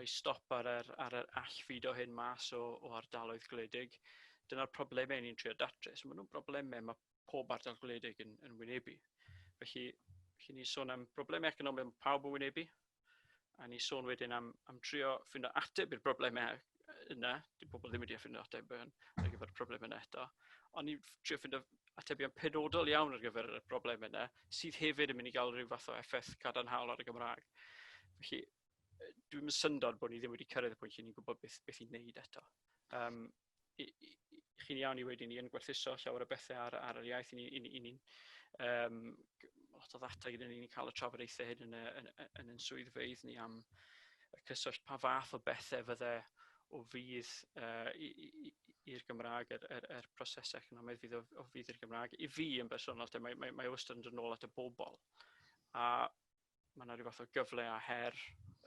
stop ar yr allfyd o hyn mas o ardaloedd gwledig. Dyna'r problemau ni'n trio datrys. Mae nhw'n problemau mae pob ardal gwledig yn wynebu. Felly, ni'n sôn am problemau economaidd mae pawb yn wynebu, a ni'n sôn wedyn am trio ffindo ateb i'r problemau yna. Di pobl ddim wedi ffindo ateb ar gyfer y problemau yna eto. Ond ni'n trio ffindo atebion penodol iawn ar gyfer y problemau yna, sydd hefyd yn mynd i gael rhyw fath o effaith cadarnhaol ar y Gymraeg. Felly, dwi'n syndod bod ni ddim wedi cyrraedd y pwynt lle ni'n gwybod beth i wneud eto. Chi'n iawn i wedi ni yn gwerthuso llawer o bethau ar yr iaith. Ni'n lot o ddata gyda ni'n cael y trafodaethau hyn yn swyddfeydd ni am y cyswllt pa fath o bethau fydde o fydd i'r Gymraeg, yr prosesau economaidd fydd o fydd i'r Gymraeg. I fi yn bersonol, mae wastad yn dod nôl at y bobl. A mae yna rhyw fath o gyfle a her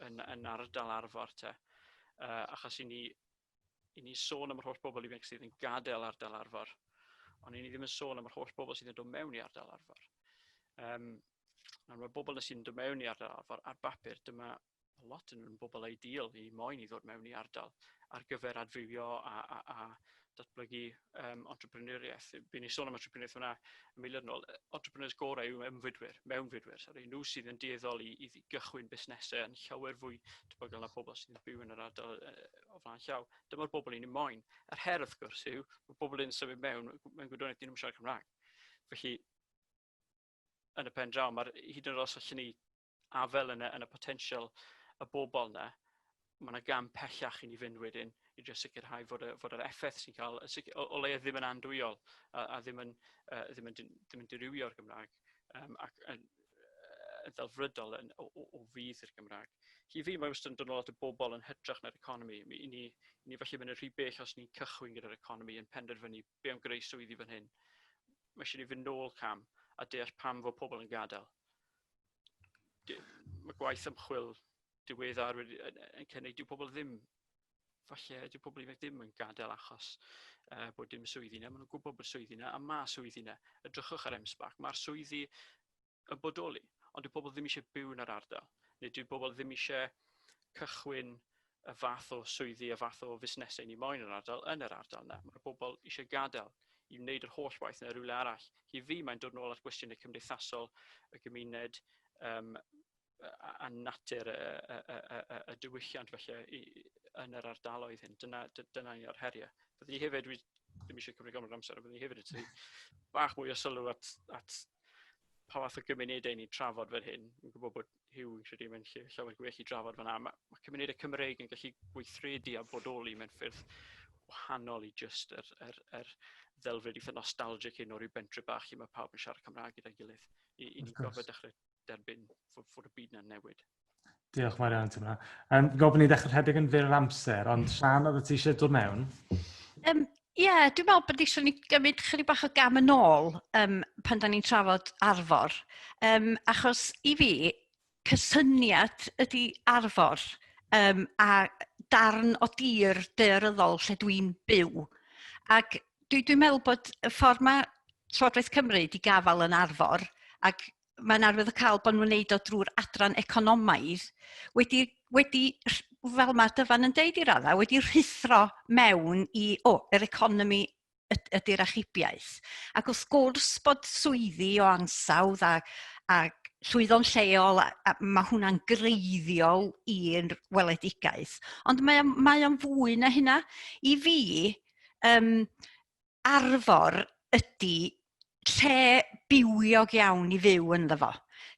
yn ardal Arfor te. Achos i ni sôn am yr holl bobl ifanc sydd yn gadael ardal Arfor, ond i ni ddim yn sôn am yr holl bobl sydd yn dod mewn i ardal Arfor. Mae'r bobl sydd yn dod mewn i ardal Arfor ar bapur, dyma lot yn bobl ideal i moyn i ddod mewn i ardal ar gyfer adfywio a datblygu entrepreneuriaeth. Bydd ni sôn am entrepreneuriaeth hwnna yn miliwn nôl. Entrepreneurs gorau yw mewnfudwyr. Nhw sydd yn dueddol i gychwyn busnesau yn llawer fwy debygol na pobl sydd yn byw yn yr ardal o flaen llaw. Dyma'r bobl ni'n moyn. Yr her wrth gwrs yw, mae pobl yn symud mewn gwyddoedd dyn nhw'n siarad Cymraeg. Felly, yn y pen draw, hyd yn oed os allwn ni afel yn y potensial y bobl yna, mae yna gam pellach i ni fynd wedyn i drio sicrhau fod yr effaith sy'n cael, o leia ddim yn andwyol a ddim yn dirywio'r Gymraeg, ac ddelfrydol o fydd i'r Gymraeg. I fi, mae wastad yn dod lot o bobl yn hytrach na'r economi. I ni falle mynd yn rhy bell os ni'n cychwyn gyda'r economi yn penderfynu be am greu swyddi fan hyn. Mae eisiau ni fynd nôl cam a deall pam fod pobl yn gadael. Mae gwaith ymchwil diweddar yn cynnig, dyw pobl ddim yn gadael achos bod dim swyddi yna. Maen nhw'n gwybod bod swyddi yna, a mae swyddi yna. Edrychwch ar emsbach, mae'r swyddi yn bodoli, ond dyw pobl ddim eisiau byw yn yr ardal. Neu dyw pobl ddim eisiau cychwyn y fath o swyddi, y fath o fusnesau ni moyn yn yr ardal yna. Mae'r bobl eisiau gadael i wneud yr holl waith yn y rhywle arall. I fi, mae'n dod nôl at gwestiynau cymdeithasol, y gymuned, a natur y diwylliant felly yn yr ardaloedd hyn. Dyna ni o'r heriau. Byddwn i hefyd, ddim eisiau cymryd gormod amser, byddwn i hefyd yn tynnu bach mwy o sylw at pa fath o gymunedau ni'n trafod fel hyn. Dwi'n gwybod bod Hugh yn credu mewn llawer gwell i drafod fan'na. Mae cymunedau Cymreig yn gallu gweithredu a bodoli mewn ffyrdd wahanol i just yr ddelfryd eitha nostalgic hyn o'r ryw bentre bach lle mae pawb yn siarad Cymraeg gyda'i gilydd. I ni gofod dechrau derbyn fod y byd na'n newid. Diolch mawr iawn ti hwnna. Gofyn ni ddechrau rhedeg yn fyr amser, ond Sian, oedd ti eisiau dod mewn? Ie, dwi'n meddwl bod eisiau ni gymryd chydig bach o gam yn ôl pan da ni'n trafod Arfor. Achos i fi, cysyniad ydy Arfor a darn o dir daearyddol lle dwi'n byw. Ac dwi'n meddwl bod y ffordd mae Llywodraeth Cymru wedi gafal yn Arfor, ac mae'n arwydd o cael bod nhw'n wneud o drwy'r adran economaidd, wedi fel mae Dyfan yn deud i raddau, wedi rhithro mewn i, yr economi ydy'r achubiaeth. Ac wrth gwrs bod swyddi o ansawdd a llwyddon lleol, a mae hwnna'n greiddiol i'r weledigaeth. Ond mae o'n fwy na hynna. I fi, Arfor ydy lle bywiog iawn i fyw ynddo fo.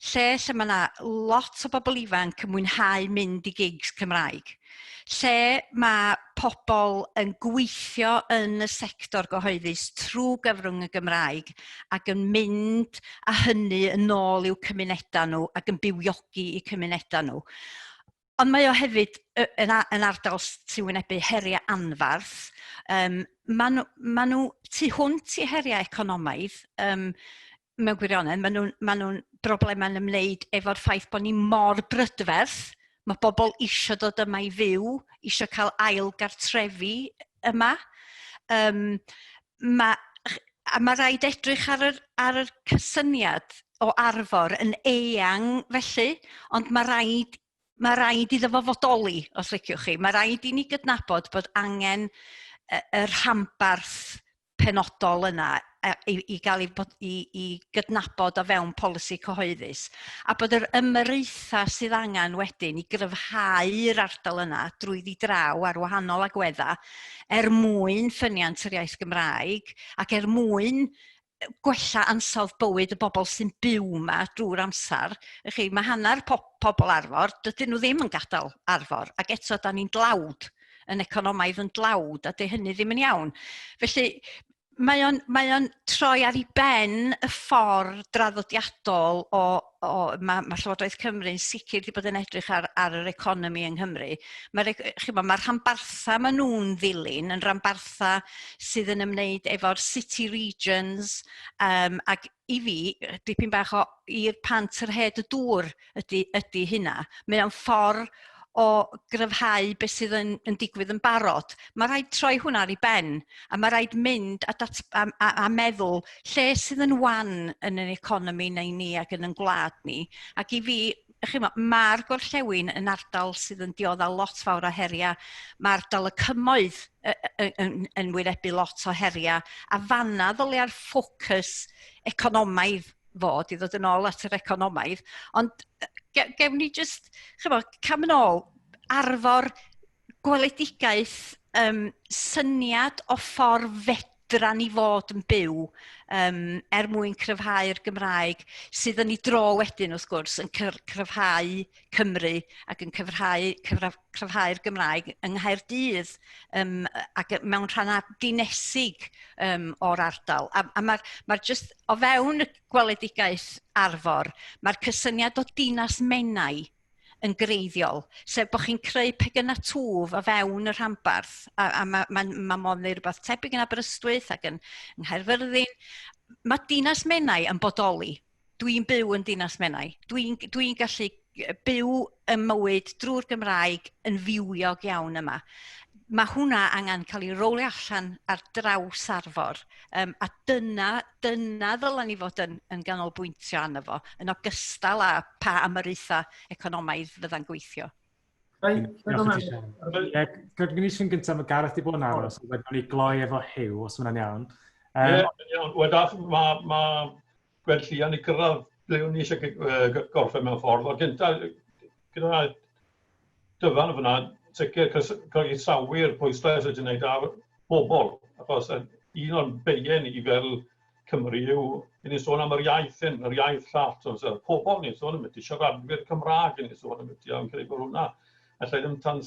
Lle mae yna lot o bobl ifanc yn mwynhau mynd i gigs Cymraeg. Lle mae pobl yn gweithio yn y sector gyhoeddus trwy gyfrwng y Gymraeg ac yn mynd â hynny yn ôl i'w cymunedau nhw ac yn bywiogi i cymunedau nhw. Ond mae o hefyd yn ardal sy'n wynebu heriau anfarth. Maen nhw tu hwnt i heriau economaidd, mewn gwirionedd, maen nhw'n broblemau'n ymwneud efo'r ffaith bod ni mor brydferth. Mae bobl eisiau dod yma i fyw, eisiau cael ail gartrefi yma. Mae rhaid edrych ar y cysyniad o Arfor yn eang felly, ond mae rhaid iddo fo fodoli, os liciwch chi. Mae rhaid i ni gydnabod bod angen y rhambarth penodol yna i gael i gydnabod o fewn polisi cyhoeddus. A bod yr ymreitha sydd angen wedyn i gryfhau'r ardal yna drwyddi draw ar wahanol agweddau mwyn ffyniant yr iaith Gymraeg ac mwyn gwella ansawdd bywyd y bobl sy'n byw yma drwy'r amser. Mae hanner pobl Arfor, dydyn nhw ddim yn gadael Arfor, ac eto da ni'n dlawd, yn economaidd yn dlawd, a dy hynny ddim yn iawn. Felly, mae o'n troi ar ei ben y ffordd draddodiadol mae Llywodraeth Cymru'n sicr wedi bod yn edrych ar yr economi yng Nghymru. Mae'r rhanbartha maen nhw'n ddilyn yn rhanbartha sydd yn ymwneud efo'r city regions ac i fi, dipyn bach i'r pant yr hed y dŵr ydy hynna. Mae o'n ffordd o gryfhau beth sydd yn digwydd yn barod. Mae rhaid troi hwnna ar ei ben, a mae rhaid mynd a meddwl lle sydd yn wan yn yr economi neu ni ac yn gwlad ni. Ac i fi, mae'r gorllewin yn ardal sydd yn dioddal lot fawr o heriau. Mae ardal y cymoedd yn wynebu lot o heriau, a fanna ddolia'r ffocws economaidd fod i ddod yn ôl at yr economaidd. Ond gewn ni just, cam yn ôl, Arfor, gweledigaeth, syniad o ffordd adran i fod yn byw mwyn cryfhau'r Gymraeg, sydd yn ei dro wedyn, wrth gwrs, yn cryfhau Cymru ac yn cryfhau'r Gymraeg yng Nghaerdydd ac mewn rhannau dinesig o'r ardal. A mae'r just o fewn y gweledigaeth Arfor, mae'r cysyniad o dinas Menai yn greiddiol, sef bod chi'n creu pegynna twf o fewn y rhanbarth, a mae modd neu rhywbeth tebyg yn Aberystwyth ac yn Nghaerfyrddin. Mae dinas Menai yn bodoli. Dwi'n byw yn dinas Menai. Dwi'n gallu byw y mywyd drwy'r Gymraeg yn fywiog iawn yma. Mae hwnna angen cael ei rowlio allan ar draws Arfor, a dyna ddylen ni fod yn ganolbwyntio arno fo, yn ogystal â pa ymyrraethau economaidd fydda'n gweithio. Gwyd ni sy'n gyntaf mae Gareth i bod yn aros, wedyn ni gloi efo Hyw, os yna'n iawn. Mae gwerthuan i gyrraedd ble o'n i eisiau gorffen mewn ffordd. O gyntaf, gyda dyfan o fyna, sicr, cael ei sawyr pwyslais ydy'n gwneud ar bobl. Achos un o'r beien i fel Cymru yw, ni'n sôn am yr iaith llall. Pobl ni'n sôn am ydy, siaradwyr Cymraeg ni'n sôn am ydy, ond credu bod hwnna. Alla ddim tan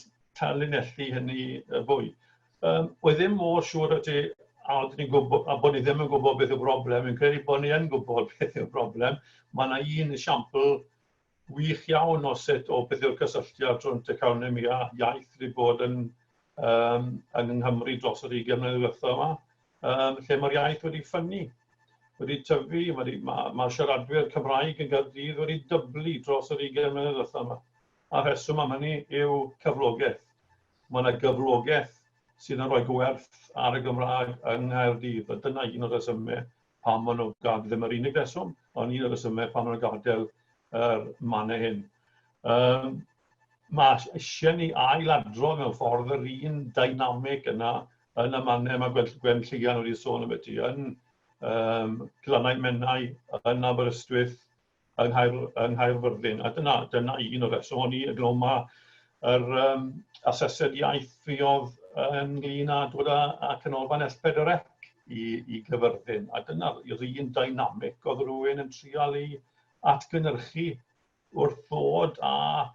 linellu hynny fwy. Oedd ddim mor siŵr ydy, a bod ni ddim yn gwybod beth yw'r broblem. Yn credu bod ni yn gwybod beth yw'r broblem. Mae yna un esiampl wych iawn o sut o beth yw'r cysylltiad rhwng economi a iaith wedi bod yn Nghymru dros yr 20 mlynedd diwethaf yma, lle mae'r iaith wedi ffynnu, wedi tyfu, mae siaradwyr Cymraeg yn Gaerdydd wedi dyblu dros yr 20 mlynedd diwethaf yma. A rheswm am hynny yw cyflogaeth. Mae yna gyflogaeth sydd yn rhoi gwerth ar y Gymraeg yng Nghaerdydd. A dyna un o'r resymau pan maen nhw'n gadael, ddim yr unig reswm, ond un o'r resymau pan maen nhw'n gadael yr mannau hyn. Mae eisiau ni ailadro mewn ffordd yr un dynamic yna yn y mannau mae Gwen Llian wedi sôn am ydy, yn Clynau Menai, yn Aberystwyth, yng Nghaerfyrddin. A dyna un o'r reswm. O'n i yn glwm yr asesiad iaith fiodd ynglyn â dod â canolfan S4C i Gyfyrddin. A dyna oedd un dynamic oedd rhywun yn trial i atgynhyrchu wrth ddod â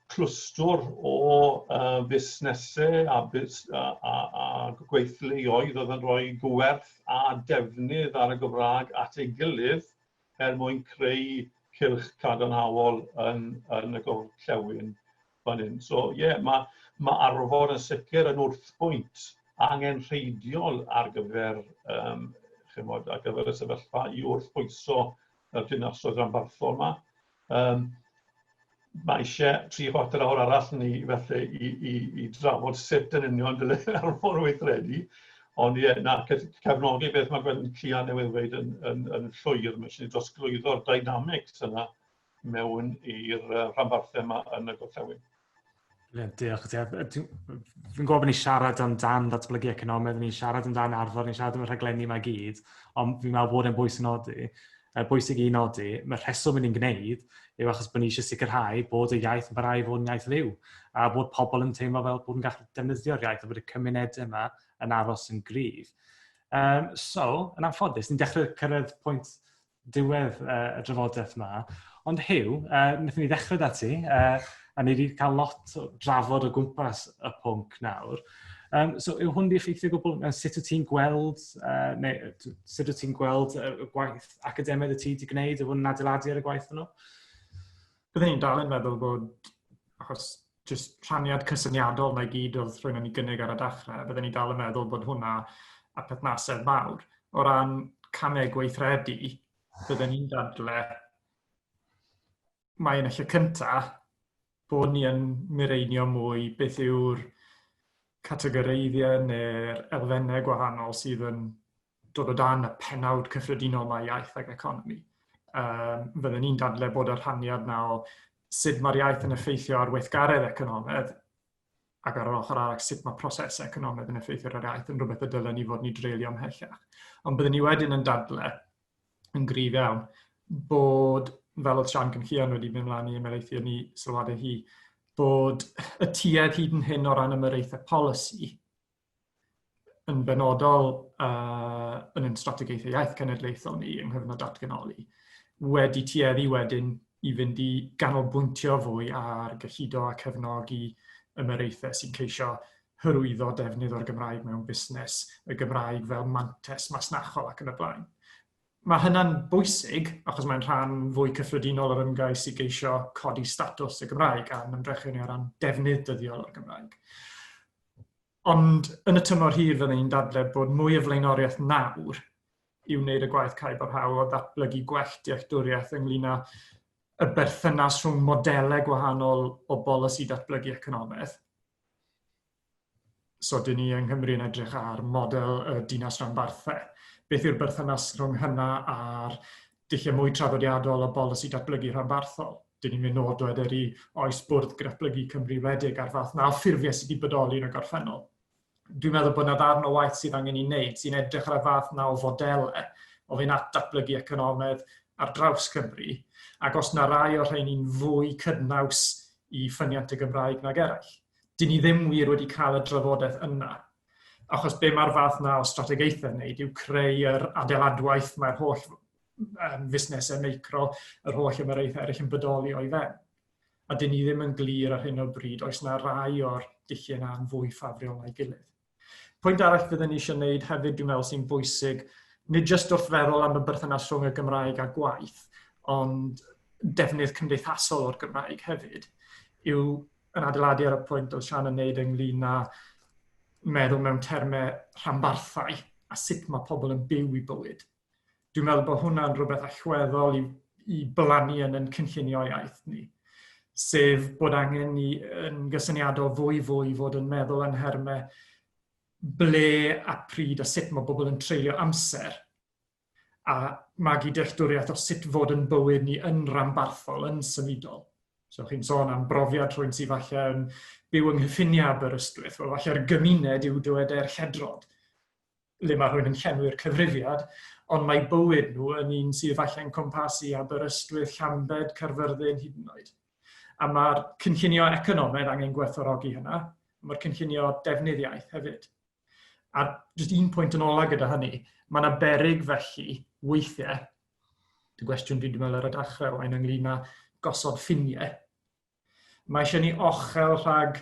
clwstwr o busnesau a gweithleoedd oedd yn rhoi gwerth a defnydd ar y Gymraeg at ei gilydd mwyn creu cylch cadarnhaol yn y gorllewin fan hyn. So, mae Arfor yn sicr yn wrthbwynt angenrheidiol ar gyfer y sefyllfa i wrthbwyso y dinasoedd rhanbarthol yma. Mae eisiau 3/4 awr arall ni felly i drafod sut yn union dyle Arfor weithredu. Ond cefnogi beth mae Gwen Llian newydd dweud yn llwyr. Mae eisiau ni drosglwyddo'r dynamics yna mewn i'r rhanbarthau yma yn y gorllewin. Diolch. Fi'n gwybod bod ni'n siarad amdan datblygu economaidd, ni'n siarad amdan Arfor, ni'n siarad am y rhaglenni yma gyd, ond fi'n meddwl bod e'n bwysig i nodi, mae'r rheswm ni'n gwneud yw achos bod ni eisiau sicrhau bod y iaith yn barhau fod yn iaith fyw, a bod pobl yn teimlo fel bod yn gallu defnyddio'r iaith, a bod y cymunedau yma yn aros yn gryf. So, yn anffodus, ni'n dechrau cyrraedd pwynt diwedd y drafodaeth yma, ond Hyw, wnaethon ni ddechrau dati, a ni wedi cael lot o drafod o gwmpas y pwnc nawr. So, yw hwn di effeithio gwbl, sut wyt ti'n gweld, y gwaith academaidd y ti wedi gwneud, yw hwn yn adeiladu ar y gwaith nhw? Byddwn ni'n dal yn meddwl bod, achos jyst rhaniad cysyniadol na gyd oedd rhywun yn ei gynnig ar y dechrau, byddwn ni'n dal yn meddwl bod hwnna a perthnasedd mawr. O ran camau gweithredu, byddwn ni'n dadle, mae'n eich cyntaf bod ni yn mireinio mwy beth yw'r categoreiddiau neu'r elfennau gwahanol sydd yn dod o dan y pennawd cyffredinol mae iaith ac economi. Fyddwn ni'n dadle bod y rhaniad na o sut mae'r iaith yn effeithio ar weithgaredd economaidd ac ar yr ochr arall sut mae proses economaidd yn effeithio ar yr iaith yn rhywbeth y dylen ni fod ni dreulio ymhellach. Ond byddwn ni wedyn yn dadle yn gryf iawn bod, fel oedd Sian Cynllian wedi mynd mlaen i ymelaethu ni sylwadau hi, bod y tuedd hyd yn hyn o ran ymyrraethau polisi yn benodol yn ein strategaethau iaith cenedlaethol ni yng nghyfnod datganoli, wedi tueddu wedyn i fynd i ganolbwyntio fwy ar gyllido a cefnogi ymyrraethau sy'n ceisio hyrwyddo defnydd o'r Gymraeg mewn busnes, y Gymraeg fel mantes masnachol ac yn y blaen. Mae hynna'n bwysig, achos mae'n rhan fwy cyffredinol o'r ymgais sy'n geisio codi statws y Gymraeg a'n ymdrechion ar ran defnydd dyddiol o'r Gymraeg. Ond yn y tymor hir fyddwn ni'n dadlau bod mwy o flaenoriaeth nawr i wneud y gwaith caib o'r hawl o ddatblygu gwell dealltwriaeth ynglŷn â y berthynas rhwng modelau gwahanol o bolisi datblygu economaidd. So, dyn ni yng Nghymru yn edrych ar model y dinas rhanbarthau. Beth yw'r berthynas rhwng hynna a'r dulliau mwy traddodiadol o bolisi datblygu rhanbarthol? Dyn ni'n mynd nod o edrych i oes bwrdd datblygu Cymru wedig ar fath na o ffurfiau sydd wedi bodoli yn y gorffennol. Dwi'n meddwl bod yna ddarn o waith sydd angen i wneud sy'n edrych ar y fath na o fodelau o fynd at datblygu economaidd ar draws Cymru, ac os yna rai o rhain fwy cydnaws i ffyniant y Gymraeg nag eraill. Dyn ni ddim wir wedi cael y drafodaeth yna. Achos be mae'r fath na o strategaethau wneud yw creu yr adeiladwaith mae'r holl fusnesau meicro, yr holl ymyrraethau eraill yn bodoli o'i fewn. A dyn ni ddim yn glir ar hyn o bryd, oes yna rai o'r dulliau yna'n fwy ffafriol na'i gilydd. Pwynt arall fyddwn ni eisiau wneud hefyd, dwi'n meddwl sy'n bwysig, nid jyst wrth feddwl am y berthynas rhwng y Gymraeg a gwaith, ond defnydd cymdeithasol o'r Gymraeg hefyd, yw yn adeiladu ar y pwynt oedd Sian yn wneud ynglŷn â meddwl mewn termau rhanbarthau a sut mae pobl yn byw i bywyd. Dwi'n meddwl bod hwnna'n rhywbeth allweddol i blannu yn cynllunio iaith ni, sef bod angen ni yn gysyniadol fwy fod yn meddwl yn hermau ble a pryd a sut mae bobl yn treulio amser a magu dealltwriaeth o sut fod yn bywyd ni yn rhanbarthol, yn symudol. So chi'n sôn am brofiad rhywun sydd falle yn byw yng Nghyffinia Aberystwyth, wel falle'r gymuned yw dyweder lledrod, le mae rhywun yn llenwi'r cyfrifiad, ond mae bywyd nhw yn un sydd falle yn cwmpasu Aberystwyth, Llambed, Caerfyrddin hyd yn oed. A mae'r cynllunio economaidd angen gwerthfawrogi hynna, mae'r cynllunio defnydd iaith hefyd. A jyst un pwynt yn ola gyda hynny, mae yna beryg felly weithiau, dy gwestiwn dwi'n meddwl ar y dechrau o'n ynglŷn â gosod ffiniau. Mae eisiau ni ochel rhag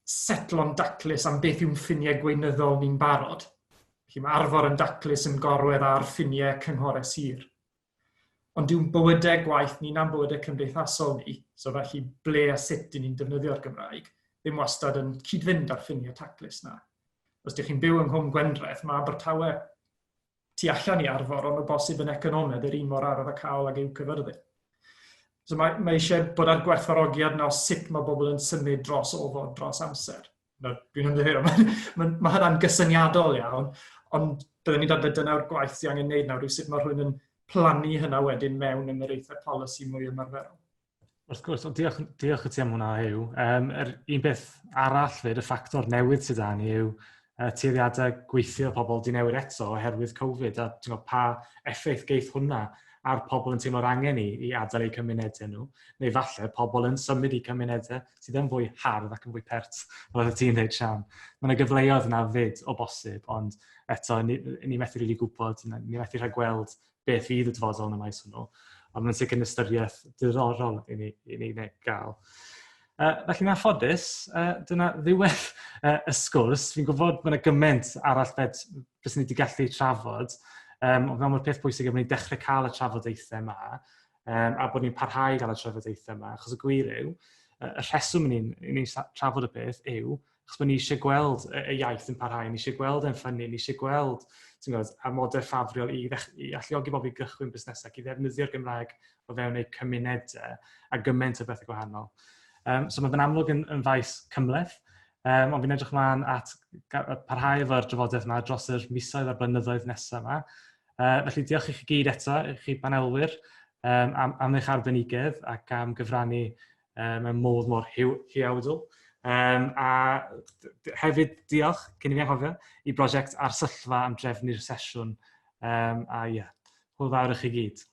setlo'n daclus am beth yw'n ffiniau gweinyddol ni'n barod. Felly mae Arfor yn daclus yn gorwedd ar ffiniau cynghorau sir. Ond yw'n bywydau gwaith ni na'n bywydau cymdeithasol ni, so felly ble a sut dyn ni'n defnyddio'r Gymraeg, ddim wastad yn cyd-fynd ar ffiniau taclus na. Os ydych chi'n byw yng Nghwm Gwendraeth, mae Abertawe tu allan i Arfor, ond o bosib yn economaidd yr un mor araf a cael ag i'w cyfyrddin. So mae eisiau bod ar gwerthfawrogiad na o sut mae bobl yn symud dros ofod, dros amser. Dwi'n ymddiheuro, mae hynna'n gysyniadol iawn, ond byddwn ni'n dadlau dyna'r gwaith sy'n angen wneud nawr, yw sut mae rhywun yn plannu hynna wedyn mewn ymyrraethau polisi mwy ymarferol. Wrth gwrs, diolch i ti am hwnna yw. Un beth arall fyd, y ffactor newydd sydd ni yw tueddiadau gweithio pobl di newid eto oherwydd Covid, a pa effaith geith hwnna a'r pobl yn teimlo'r angen i adael eu cymunedau nhw, neu falle pobl yn symud i cymunedau sydd yn fwy hardd ac yn fwy pert, fel ti'n dweud, Sian. Mae yna gyfleoedd yna fyd o bosib, ond eto, ni methu rili gwybod, ni methu rhaid gweld beth fydd y dyfodol yn y maes hwnnw, ond mae'n sicr yn ystyriaeth diddorol i ni gael. Felly yn anffodus, dyna ddiwedd y sgwrs. Fi'n gwybod bod yna gymaint arall beth ni wedi gallu trafod, ond mae'r peth bwysig bod ni'n dechrau cael y trafodaethau yma, a bod ni'n parhau gael y trafodaethau yma, achos y gwir yw, y rheswm ni'n trafod y peth yw, achos bod ni eisiau gweld y iaith yn parhau, ni eisiau gweld e'n ffynnu, ni eisiau gweld amodau ffafriol i alluogi bobl i gychwyn busnesau, i ddefnyddio'r Gymraeg o fewn eu cymunedau a gymaint o bethau gwahanol. So mae fe'n amlwg yn faes cymleth, ond fi'n edrych ymlaen at parhau efo'r drafodaeth yma dros yr misoedd a'r blynyddoedd nesaf yma. Felly diolch i chi gyd eto, i chi banelwyr, am eich arbenigedd ac am gyfrannu mewn modd mor hiawdl. A hefyd diolch, cyn i fi anghofio, i brosiect Arsyllfa am drefnu'r sesiwn. A ie, hwyl fawr i chi gyd.